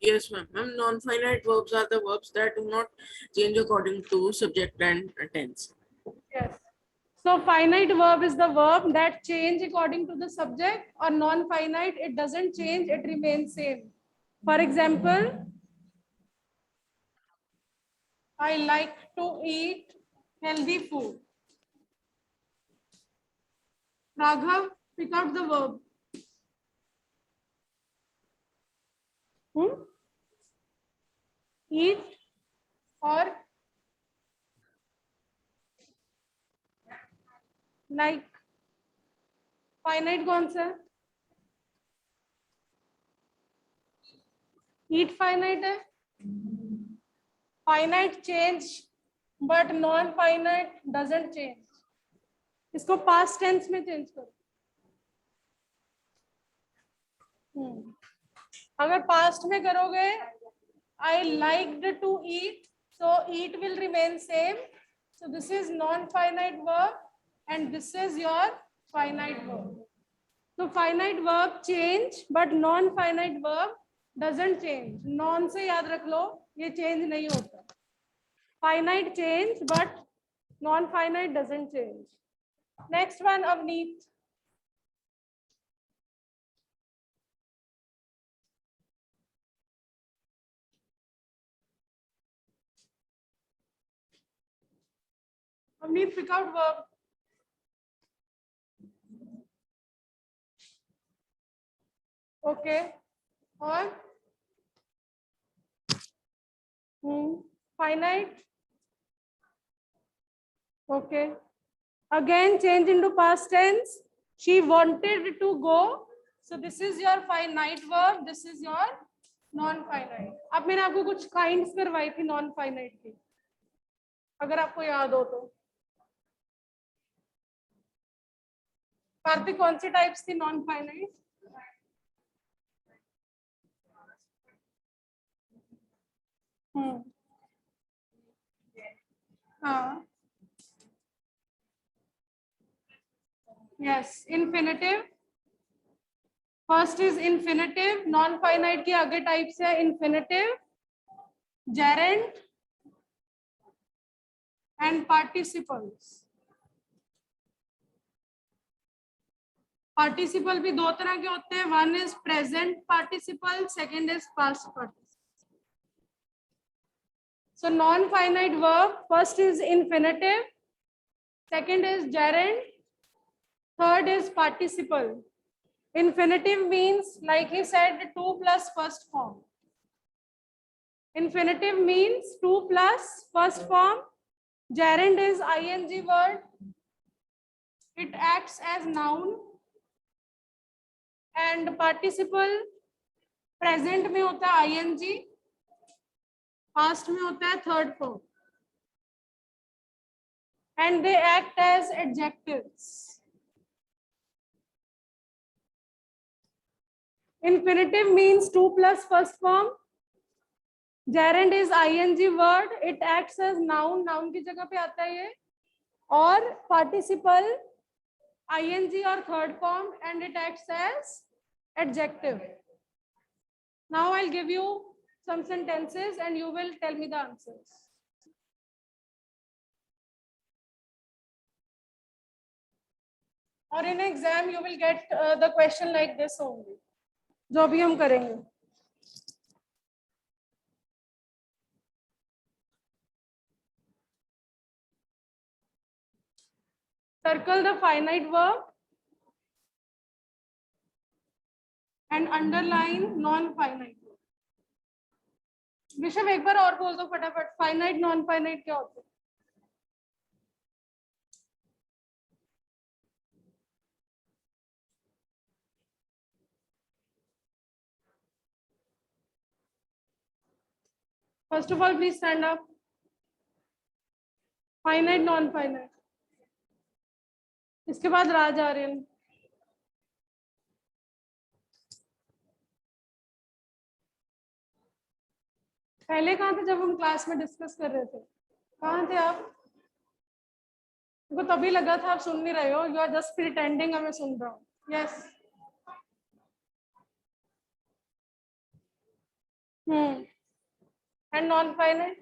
Yes, ma'am. Ma'am, non-finite verbs are the verbs that do not change according to subject and tense. Yes. So finite verb is the verb that change according to the subject, or non-finite, it doesn't change, it remains same. For example, I like to eat healthy food. Raghav, pick out the verb. Eat or like. Finite कौन सा है? Eat finite है. Finite change but non finite doesn't change. इसको past tense में change करो. अगर past में करोगे I liked to eat, so eat will remain same. So this is non finite verb and this is your finite verb. So finite verb change but non finite verb doesn't change. Non से याद रख लो, ये change नहीं होता. Finite change but non finite doesn't change. Next one, Avneet. Avneet, pick out verb. Okay. और finite. Okay. Again change into past tense. She wanted to go. So this is your finite verb. This is your non-finite. अब मैंने आपको कुछ kinds करवाई थी non-finite की, अगर आपको याद हो तो. कार्तिक, कौन सी टाइप्स थी non-finite? हाँ. Yes, infinitive. First is infinitive. Non-finite के आगे टाइप्स है infinitive, gerund and participles. Participle भी दो तरह के होते हैं. One is present participle, second is past participle. So non-finite verb, first is infinitive, second is gerund, third is participle. Infinitive means, like he said, 2 plus first form. Infinitive means 2 plus first form. Gerund is ing word. It acts as noun. And participle present में होता है ing, past में होता है third form. And they act as adjectives. Infinitive means 2 plus first form. Gerund is ing word. It acts as noun. Noun की जगह पे आता है ये. और participle ing or third form, and it acts as adjective. Now I'll give you some sentences and you will tell me the answers. Or in exam you will get the question like this only, जो अभी हम करेंगे. Circle the finite verb and underline non-finite verb. Rishabh एक बार और बोल दो फटाफट, finite non finite क्या होता है? First of all, please stand up. Finite, non-finite. इसके बाद राज आर्यन. पहले कहाँ थे जब हम क्लास में डिस्कस कर रहे थे? कहाँ थे आप? मुझको तभी लगा था आप सुन नहीं रहे हो. यू आर जस्ट प्रिटेंडिंग मैं सुन रहा हूँ. Yes. And non-finite?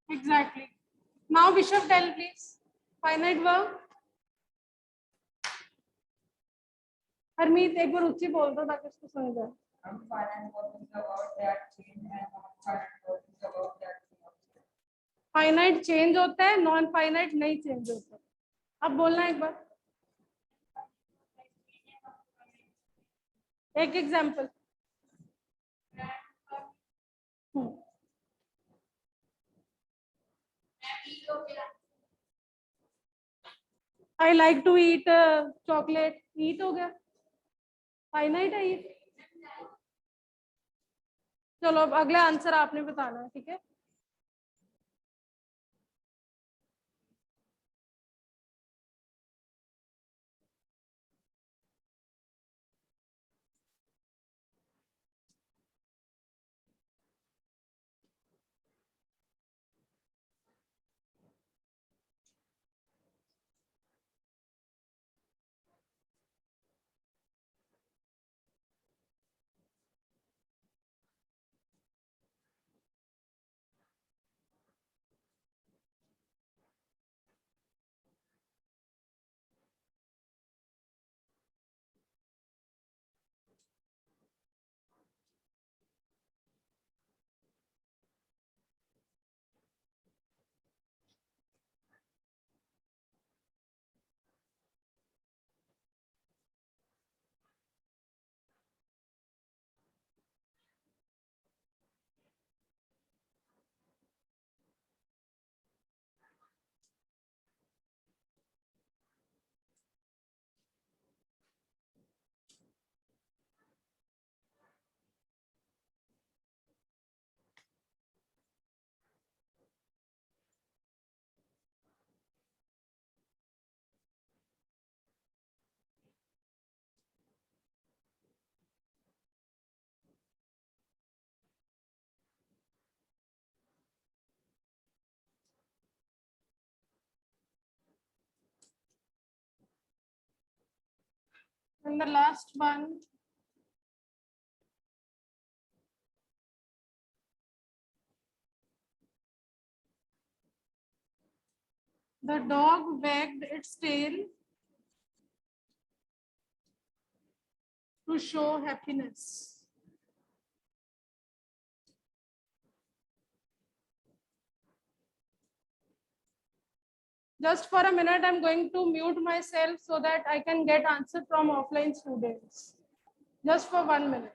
Exactly. Now Bishop, tell please. Finite verb? Harmeet एक बार ऊंची बोल दो ताकि उसको समझ आए. Finite verb is the verb that change and non-finite verb is the verb that change. Finite change होता है, नॉन फाइनाइट नहीं चेंज होता है. अब बोलना एक बार. एक example. I like to eat chocolate. Eat हो गया, फाइनाइट है ईट. चलो अब अगला आंसर आपने बताना है, ठीक है. And the last one. The dog wagged its tail to show happiness. Just for a minute, I'm going to mute myself so that I can get answer from offline students. Just for 1 minute.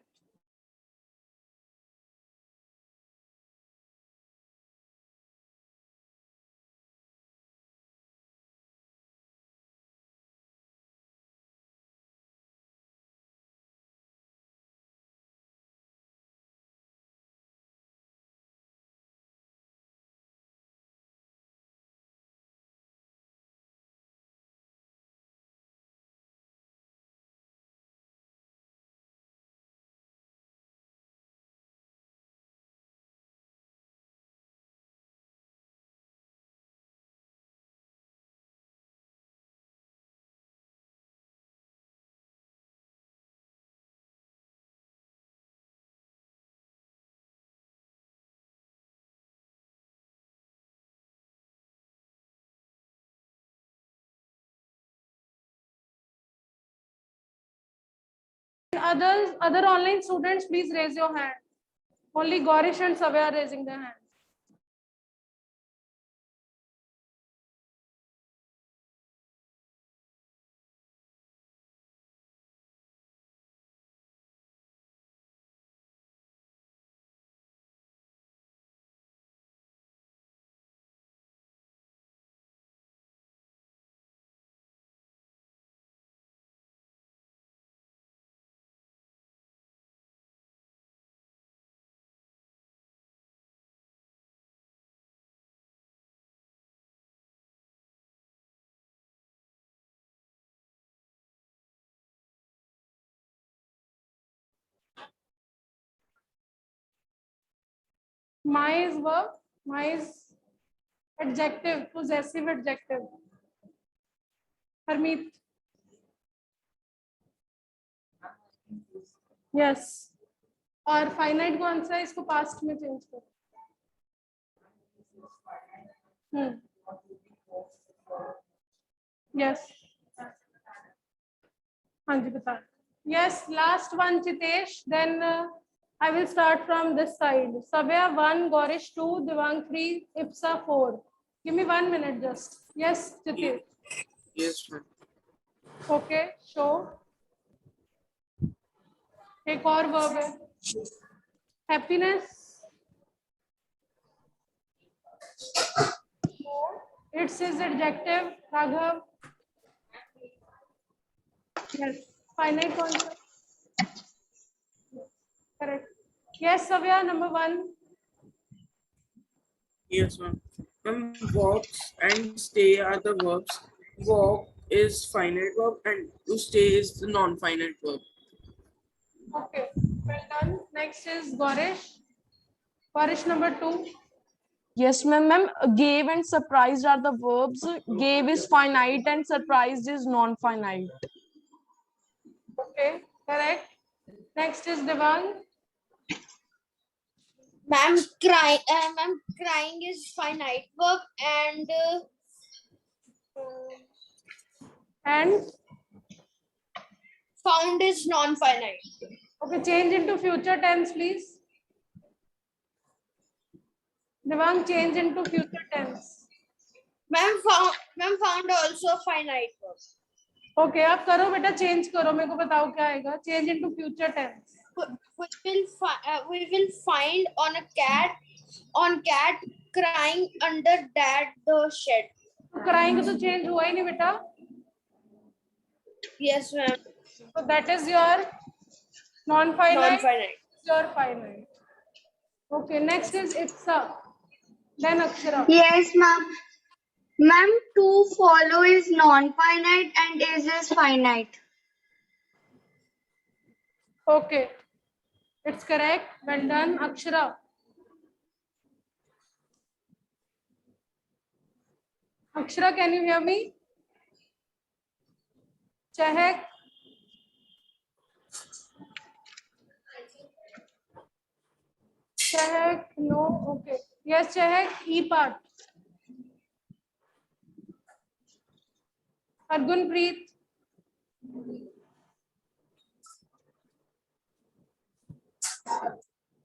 Other online students, please raise your hand. Only Gaurish and Savya are raising their hand. My is verb, my is adjective, possessive adjective. Harmeet. Yes. और finite कौन सा है, इसको past में change करो. Yes, हाँ जी बता. Yes, last one Chitesh. Then I will start from this side. Savya 1, Gorish 2, Devang 3, Ipsa 4. Give me 1 minute just. Yes, Chitesh. Yes, ma'am. Okay, show. एक और verb है. Happiness. It's his adjective. Raghav. Yes. Finite concept. Correct. Yes, Savya, number 1. Yes, ma'am. Ma'am, walks and stay are the verbs. Walk is finite verb and to stay is the non-finite verb. Okay, well done. Next is Gorish. Gorish number 2. Yes, ma'am. Ma'am, gave and surprised are the verbs. Gave is finite and surprised is non-finite. Okay, correct. Next is Devang. Ma'am, crying is finite verb And found is non-finite. okay, change into future tense, please. Devang, change into future tense. Ma'am, found also finite verb. Okay, आप करो बेटा, change करो, मेरे को बताओ क्या आएगा. Change into future tense. We will find on cat crying under the shed. Crying तो change हुआ ही नहीं बेटा. Yes, ma'am. So that is your non-finite. Non-finite. Your finite. Okay, next is Itsa. Then Akshara. Yes, ma'am. Ma'am, to follow is non-finite and is finite. Okay, it's correct. Well done, Akshara. Akshara, can you hear me? Chehek. Chehek, no. Okay. Yes, Chehek, E part. Argunpreet.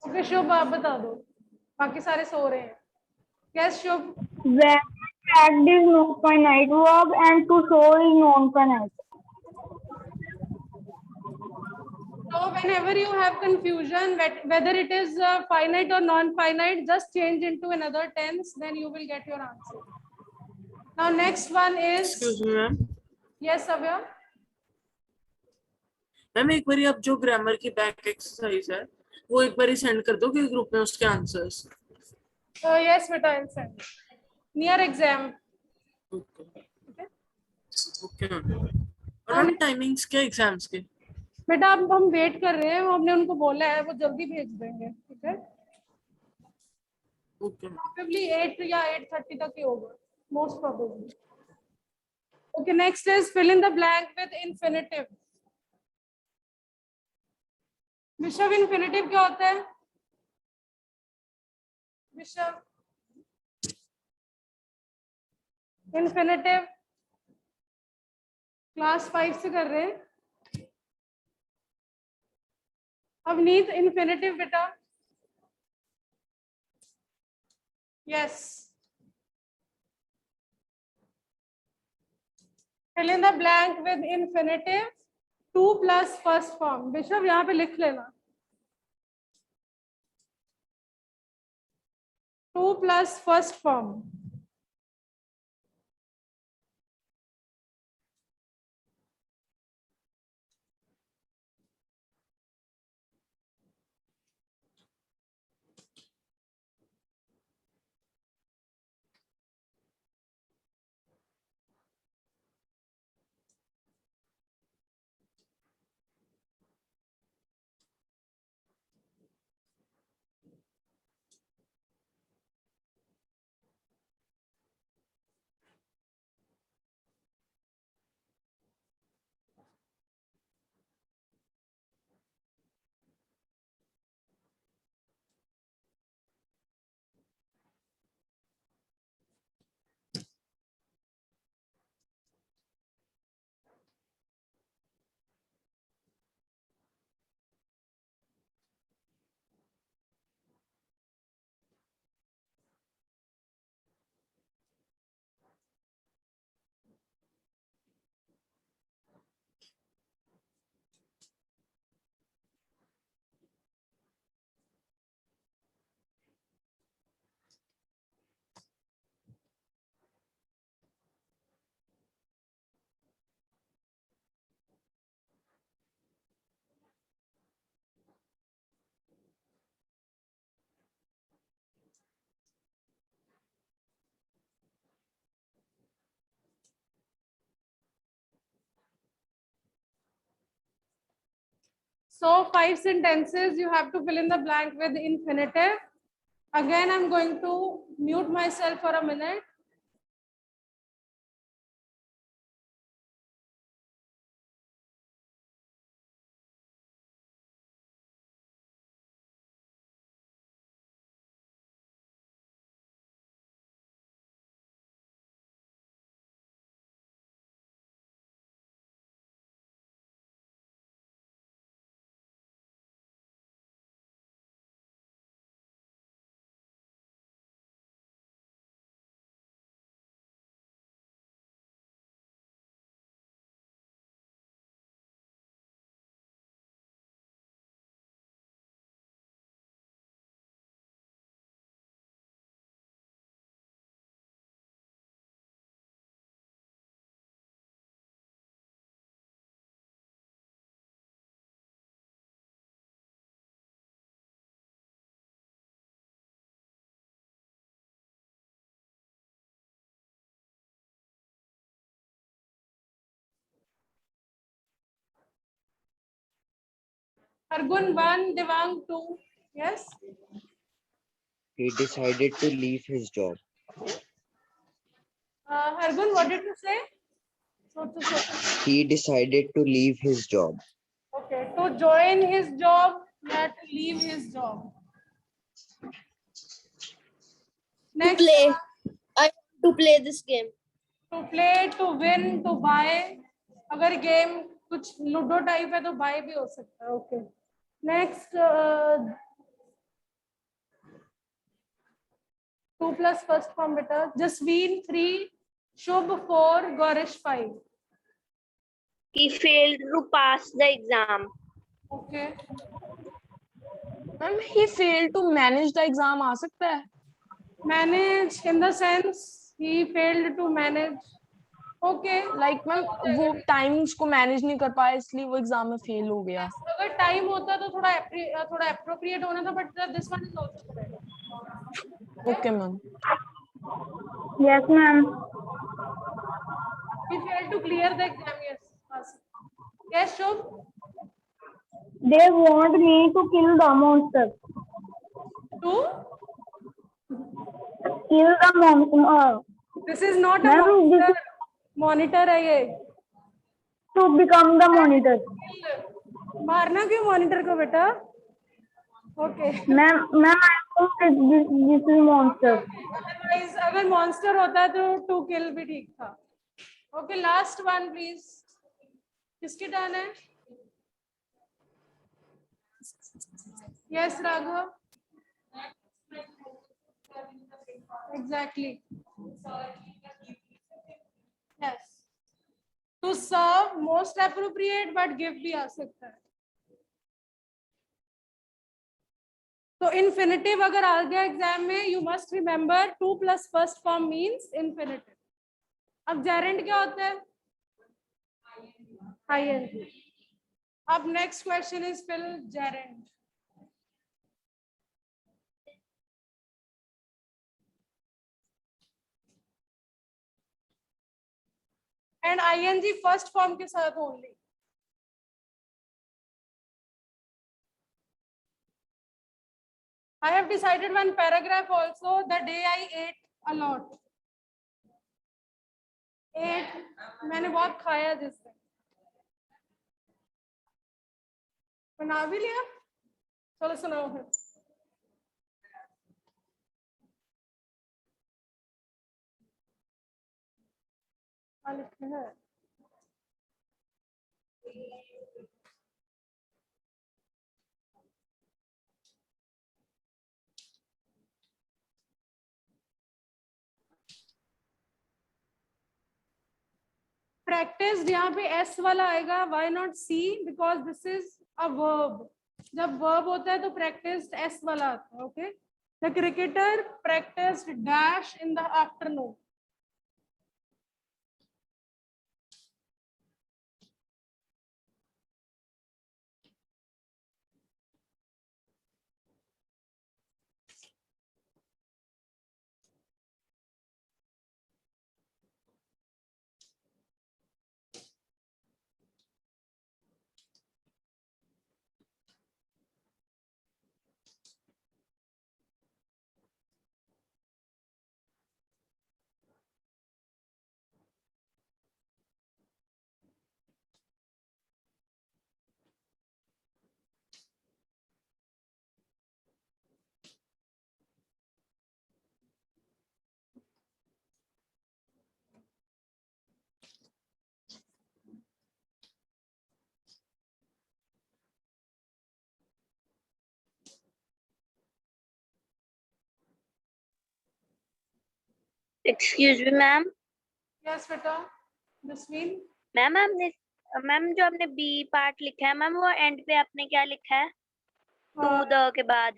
Okay, शुभ आप बता दो, बाकी सारे सो रहे हैं. Yes, Shubh. When act is non-finite verb and to show is non-finite. So whenever you have confusion whether it is finite or non-finite, just change into another tense, then you will get your answer. Now next one is. Excuse me, ma'am. Yes, Savya. Ma'am एक बार आप जो grammar की back exercise है वो एक बार send कर दो कि ग्रुप में उसके answers. Yes, beta, I'll send. Near exam. Okay okay ma'am. और मैम टाइमिंग्स क्या एग्जाम्स के? बेटा अब हम वेट कर रहे हैं, हमने उनको बोला है वो जल्दी भेज देंगे. ठीक है, ओके मैम. प्रोबेबली 8 या 8:30 तक ही होगा, most probably. Okay, next is fill in the blank with infinitive. Vishwa, infinitive क्या होता है? विश्व, इंफिनिटिव क्लास 5 से कर रहे हैं. अवनीत, इंफिनिटिव बेटा. Yes, fill in the blank with infinitive 2 plus first form. विश्व यहाँ पे लिख लेना 2 plus first form. So 5 sentences, you have to fill in the blank with infinitive. Again, I'm going to mute myself for a minute. Argun 1, Devang 2. Yes. He decided to leave his job. Argun, what did you say? So. He decided to leave his job. Okay, to join his job, not to leave his job. To Next, play. I want to play this game. to play, to win, to buy. अगर game कुछ ludo type है तो bye भी हो सकता है. Okay. Next 2 plus first form बेटा. Jasween 3, Shubh 4, Gaurish 5. He failed to pass the exam. Okay. Ma'am he failed to manage the exam आ सकता है. Manage in the sense he failed to manage. Okay. Like ma'am वो times को manage नहीं कर पाया इसलिए वो एग्जाम में फेल हो गया. अगर टाइम होता तो थोड़ा appropriate होना था, but this one is also correct. Okay ma'am. Yes, ma'am. He failed to clear the exam. Yes. Yes, Shubh. They want me to kill the monster. To? Kill the monster. This is not a Ma'am, this monitor. Monitor है ये. To become the monitor. मारना क्यों monitor को बेटा? Okay. Ma'am, I think this is monster. Otherwise, अगर monster होता तो to kill भी ठीक था. Okay, last one please. किसकी टर्न है? Yes, Raghav. Exactly. Yes. To serve, most appropriate, but give भी आ सकता है. तो infinitive अगर आ गया एग्जाम में, you must remember 2 plus first form means infinitive. अब gerund क्या होता है? ing. अब next question is fill gerund. And ing first form के साथ only. I have decided one paragraph also. The day I ate a lot. Ate, मैंने बहुत खाया जिस दिन. बना भी लिया? चलो सुनाओ फिर. लिखते हैं. Practiced यहाँ पे S वाला आएगा. Why not C? Because this is a verb. जब verb होता है तो practiced S वाला आता है. Okay. The cricketer practiced dash in the afternoon. Excuse me, ma'am. Yes, beta. Jasmine. Ma'am हमने मैम जो हमने बी पार्ट लिखा है मैम वो एंड पे आपने क्या लिखा है टू द के बाद?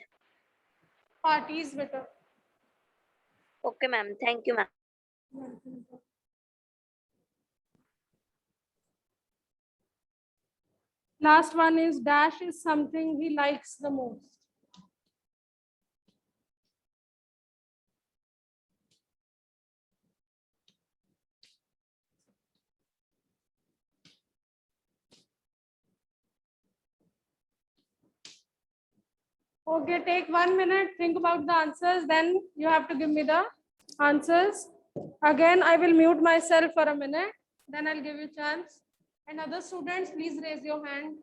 Parties, beta. Okay ma'am, thank you ma'am. Last one is dash is something he likes the most. Okay, take 1 minute, think about the answers, then you have to give me the answers. Again, I will mute myself for a minute, then I'll give you chance. And other students, please raise your hand.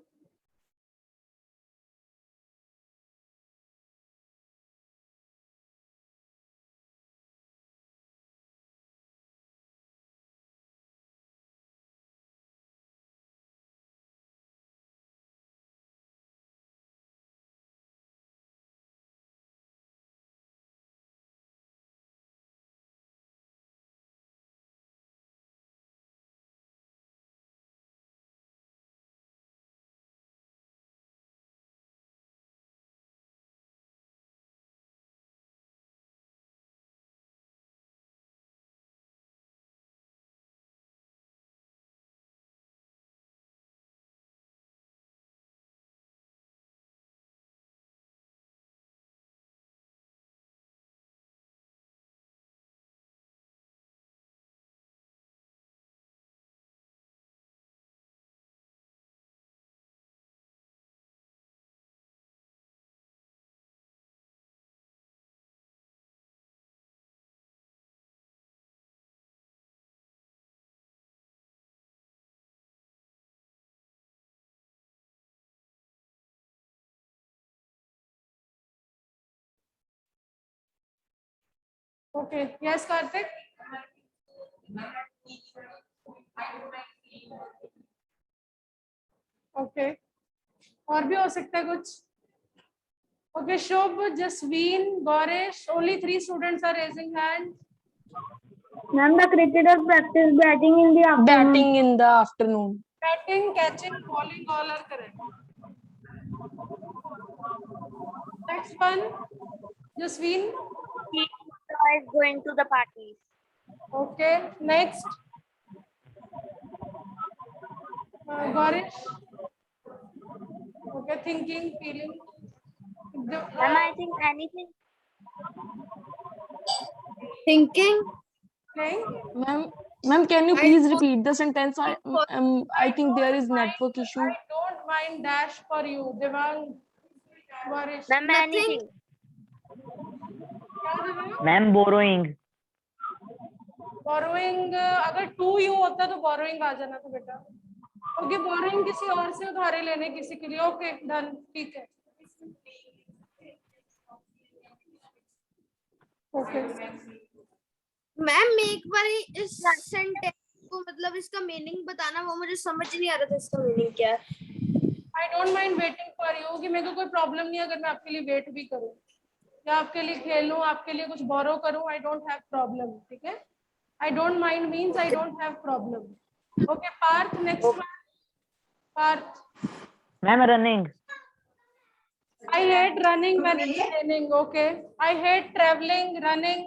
Okay, yes, Karthik? Okay, और भी हो सकता है कुछ? Okay, Shobh, Jasween, Gaurish, only 3 students are raising hand. Ma'am, the cricketer practice batting in the afternoon. Batting in the afternoon. Batting, catching, bowling, all are correct. Next one, Jasween. He is going to the party. Okay, next. Gaurish. Okay, thinking, feeling. Ma'am, I think anything. Thinking. Playing. Ma'am, can you please repeat the sentence? I think there is network issue. I don't mind dash for you, Devang. Gaurish. Ma'am, anything. क्या Devang? Ma'am borrowing. Borrowing, अगर to you होता तो borrowing आ जाना था बेटा. Okay, borrowing किसी और से उधारे लेने किसी के लिए. ओके, डन, ठीक है. ओके. मैम एक बार इस सेंटेंस को मतलब इसका मीनिंग बताना, वो मुझे समझ नहीं आ रहा था इसका मीनिंग क्या है. I don't mind waiting for you, कि मेरे को कोई प्रॉब्लम नहीं है अगर मैं आपके लिए वेट भी करूं या आपके लिए खेलूं, आपके लिए कुछ बोरो करूं. I don't have problem. ठीक है, I don't mind means I don't have problem. Okay, Parth, next one. Parth. Ma'am running. I hate running when it's raining. Okay, I hate traveling, running,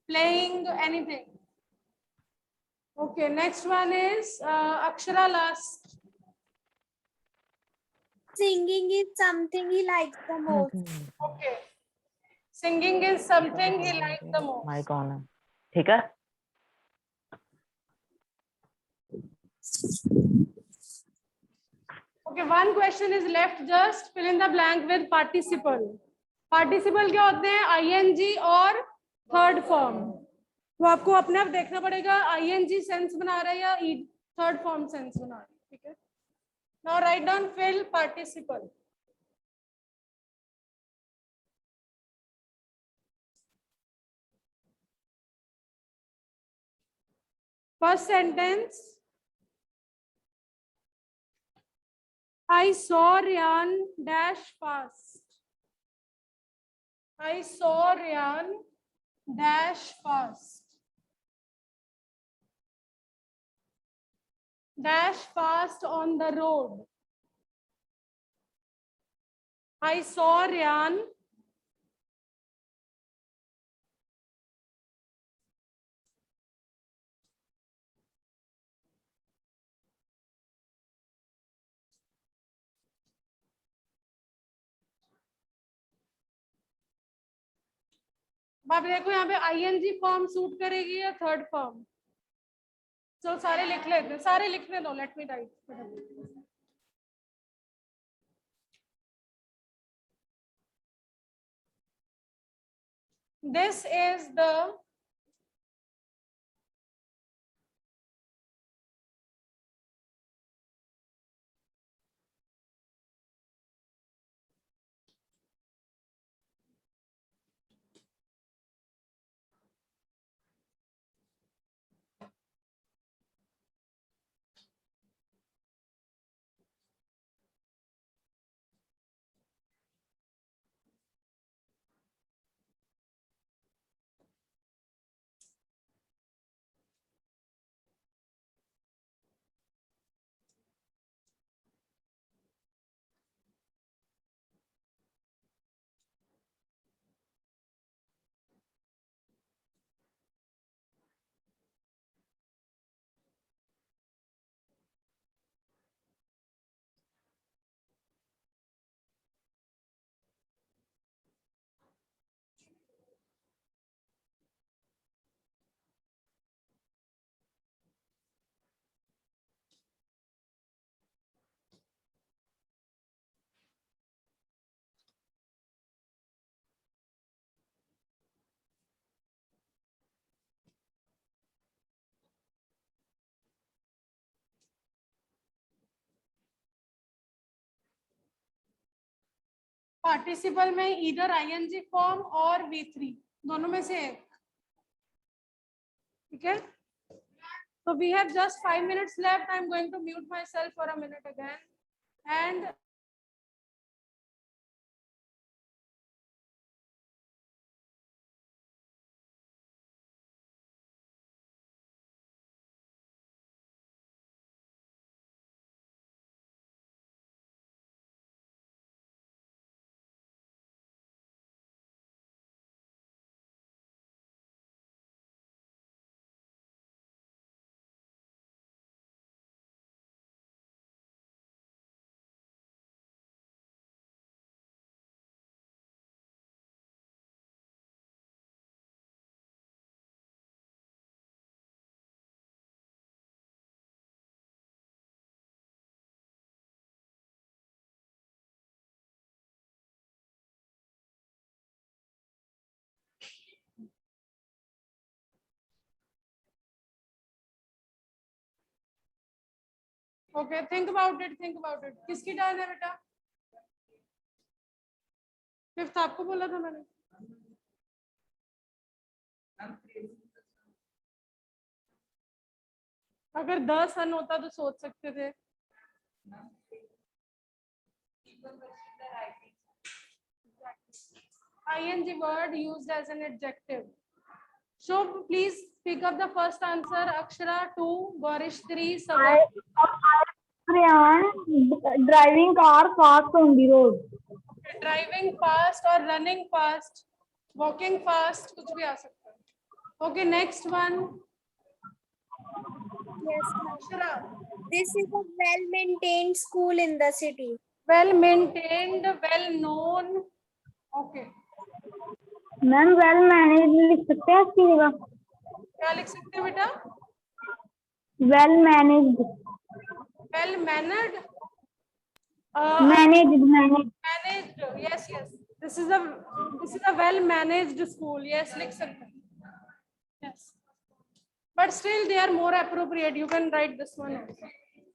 playing, anything. Okay, next one is Akshara, last. Singing is something he likes the most. Okay, singing is something he likes the most. Mic on है. ठीक है. Okay, one question is left. Just fill in the blank with participle. Participle क्या होते हैं? ing और third form. तो आपको अपने आप देखना पड़ेगा ing सेंस बना रहा है या थर्ड फॉर्म सेंस बना रहा है. ठीक है. Now write down fill participle. First sentence. I saw Ryan dash fast. I saw Ryan dash fast. Dash fast on the road. I saw Ryan अब देखो यहाँ पे आईएनजी फॉर्म सूट करेगी या थर्ड फॉर्म. चलो सारे लिख लेते हैं, सारे लिखने दो. Let me right. This is the participle में इधर आईएनजी फॉर्म और V3 दोनों में से एक. ठीक है. So we have just 5 minutes left. I'm going to mute myself for a minute again. And okay, think about it. Think about it. किसकी टर्न है बेटा? फिफ्थ आपको बोला था मैंने. अगर 10 सन होता तो सोच सकते थे. ing word used as an adjective. So please pick up the first answer. Akshara 2, Gorish 3, Sabah. Driving car fast on the road. Driving fast or running fast, walking fast, कुछ भी आ सकता है. Okay, next one. Yes, Akshara. this is a well-maintained school in the city. Well maintained, well known. Okay. Ma'am well manage लिख सकते हैं इसकी जगह. क्या लिख सकते हैं बेटा? Well managed. Well mannered. Managed. Managed. Yes, yes. This is a well managed school. Yes, लिख सकते हैं. Yes. But still they are more appropriate. You can write this one.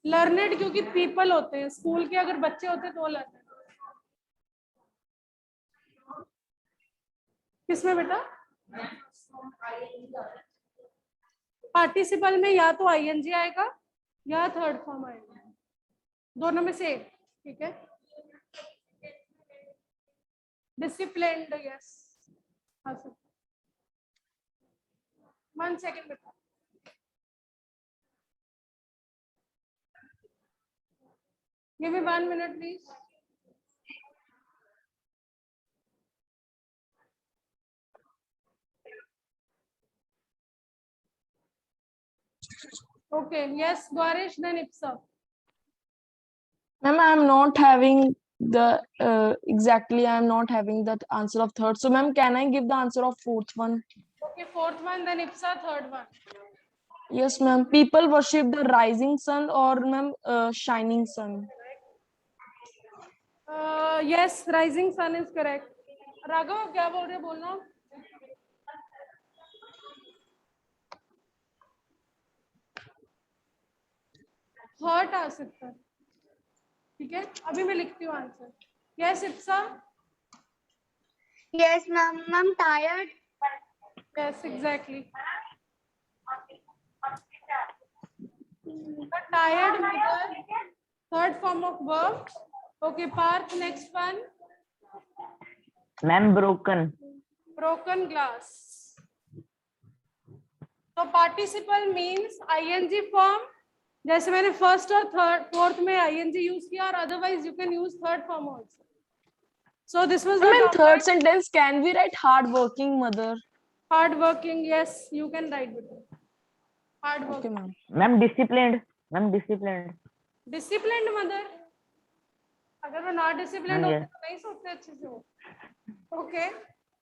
Learned क्योंकि people होते हैं. स्कूल के अगर बच्चे होते तो learned. किसमें बेटा? पार्टिसिपल में या तो आईएनजी आएगा या थर्ड फॉर्म आएगा. दोनों में से एक. ठीक है. Disciplined. Yes. 1 second beta. Give me 1 minute, please. Okay, yes, Garish, then Ipsa. Ma'am, I'm not having the exactly. I'm not having that answer of third. So, ma'am, can I give the answer of fourth one? Okay, fourth one, then Ipsa, third one. Yes, ma'am. People worship the rising sun or ma'am shining sun. Yes, rising sun is correct. Raghav क्या बोल रहे बोलना? Hurt आ सकता है, ठीक है? अभी मैं लिखती हूँ answer. Yes, Ipsa. Yes, ma'am. I'm tired. Yes, exactly. The tired mother, third form of verb. Okay, Parth, next one. Ma'am, broken. Broken glass. So participle means ing form. जैसे मैंने फर्स्ट और थर्ड फोर्थ में ing use किया, और otherwise you can use third form also. So this was the Ma'am, in topic. third sentence, can we write hard-working mother? Hard working, yes, you can write with it. Hard Okay, working. ma'am. Ma'am, disciplined. Ma'am, disciplined. Disciplined mother. अगर वो not disciplined होते yes. तो नहीं सोचते अच्छे से वो. Okay,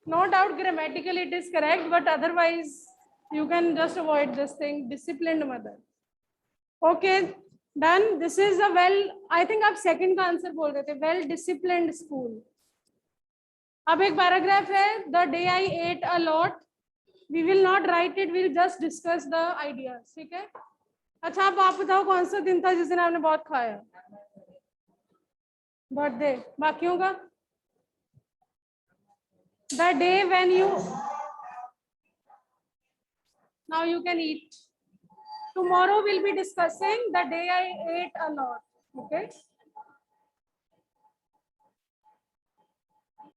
no doubt grammatically it is correct, but otherwise you can just avoid this thing. Disciplined mother. Okay, done. This is a well. I think आप second का आंसर बोल रहे थे. Well disciplined school. अब एक पैराग्राफ है. The day I ate a lot. We will not write it. We'll just discuss the ideas. ठीक है? अच्छा, अब आप बताओ कौन सा दिन था जिस दिन आपने बहुत खाया? बर्थडे. बाकियों का? The day when you. Now you can eat. Tomorrow we'll be discussing the day I ate a lot. Okay.